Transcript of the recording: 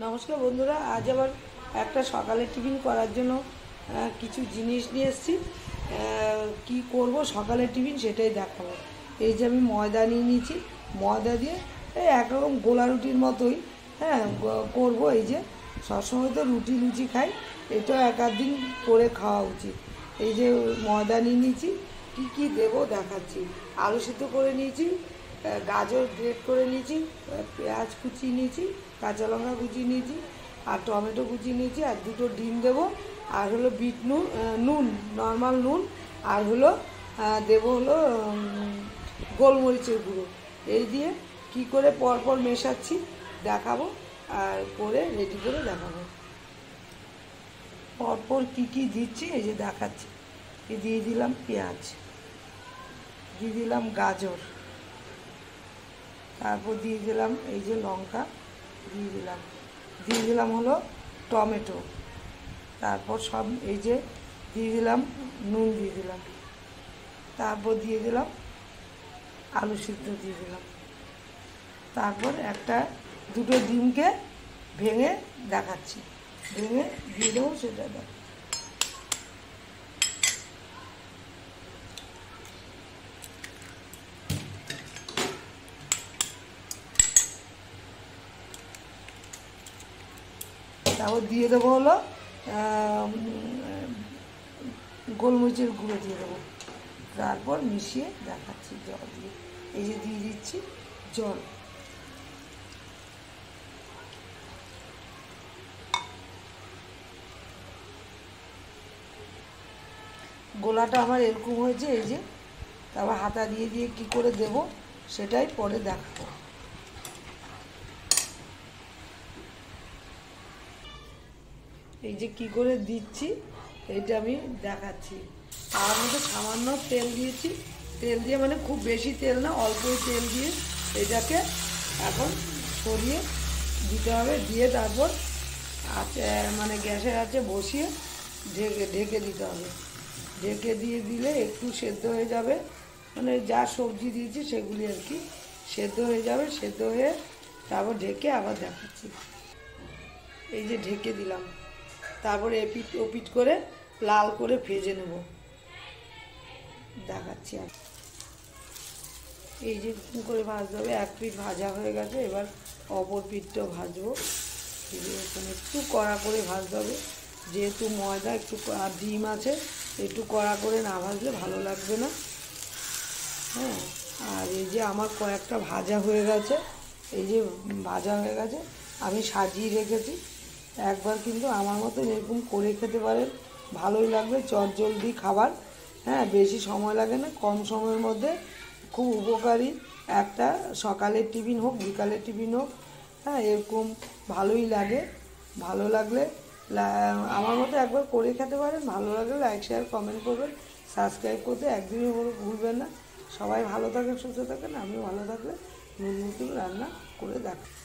নমস্কার বন্ধুরা, আজ আবার একটা সকালের টিফিন করার জন্য কিছু জিনিস নিয়ে এসেছি। কি করব সকালের টিফিন সেটাই দেখাবো। এই যে আমি ময়দা নিয়ে নিয়েছি, ময়দা দিয়ে এই একরকম গোলা রুটির মতোই করব। এই যে সবসময় তো রুটি লুচি খাই, এটাও এক আধ দিন করে খাওয়া উচিত। এই যে ময়দা নিয়ে নিয়েছি, কী কী দেবো দেখাচ্ছি। আলু সিদ্ধ করে নিয়েছি, গাজর গ্রেট করে নিয়েছি, পেঁয়াজ কুচিয়ে নিয়েছি, কাঁচা লঙ্কা কুচিয়ে নিয়েছি, আর টমেটো কুচিয়ে নিয়েছি, আর দুটো ডিম দেবো, আর হলো বিট নুন, নুন নর্মাল নুন, আর হলো দেবো হলো গোলমরিচের গুঁড়ো। এই দিয়ে কি করে পরপর মেশাচ্ছি দেখাবো, আর করে রেডি করে দেখাবো। পরপর কী কী দিচ্ছি এই যে দেখাচ্ছি। দিয়ে দিলাম পেঁয়াজ, দিয়ে দিলাম গাজর, তারপর দিয়ে দিলাম এই যে লঙ্কা, দিয়ে দিলাম হলো টমেটো, তারপর সব এই যে দিয়ে দিলাম নুন, দিয়ে দিলাম, তারপর দিয়ে দিলাম আলু সিদ্ধ, দিয়ে দিলাম, তারপর দুটো ডিমকে ভেঙে দেখাচ্ছি, ভেঙে দিয়ে দেবো সেটা দেখ। তারপর দিয়ে দেবো হলো গোলমরিচের গুঁড়ো দিয়ে দেবো, তারপর মিশিয়ে দেখাচ্ছি জল দিয়ে। এই যে দিয়ে দিচ্ছি জল। গোলাটা আমার এরকম হয়েছে, এই যে তারপর হাতা দিয়ে দিয়ে কী করে দেবো সেটাই পরে দেখাবো। এই যে কি করে দিচ্ছি এইটা আমি দেখাচ্ছি। আর মধ্যে সামান্য তেল দিয়েছি, তেল দিয়ে মানে খুব বেশি তেল না, অল্পই তেল দিয়ে এটাকে এখন সরিয়ে দিতে হবে। দিয়ে তারপর মানে গ্যাসের আঁচে বসিয়ে ঢেকে দিতে হবে। ঢেকে দিয়ে দিলে একটু সেদ্ধ হয়ে যাবে, মানে যা সবজি দিয়েছি সেগুলি আর কি সেদ্ধ হয়ে যাবে। সেদ্ধ হয়ে তারপর ঢেকে আবার দেখাচ্ছি। এই যে ঢেকে দিলাম, তারপরে এপিট ওপিট করে লাল করে ভেজে নেব, দেখাচ্ছি। আর এই যে করে ভাজতে হবে। এক পিঠ ভাজা হয়ে গেছে, এবার অপর পিঠটাও ভাজবো। এরকম একটু কড়া করে ভাজতে হবে, যেহেতু ময়দা একটু আর ডিম আছে, একটু কড়া করে না ভাজলে ভালো লাগবে না। হ্যাঁ, আর এই যে আমার কয়েকটা ভাজা হয়ে গেছে, এই যে ভাজা হয়ে গেছে আমি সাজিয়ে রেখেছি। একবার কিন্তু আমার মতন এরকম করে খেতে পারেন, ভালোই লাগবে। চটজলদি খাবার, হ্যাঁ, বেশি সময় লাগে না, কম সময়ের মধ্যে খুব উপকারী একটা সকালের টিফিন হোক বিকালের টিফিন হোক, হ্যাঁ, এরকম ভালোই লাগে। ভালো লাগলে আমার মতো একবার করে খেতে পারেন। ভালো লাগলে লাইক শেয়ার কমেন্ট করবেন, সাবস্ক্রাইব করতে একদিনই ভুলবেন না। সবাই ভালো থাকেন, সুস্থ থাকেন। আমিও ভালো থাকলে নতুন রান্না করে দেখাবো।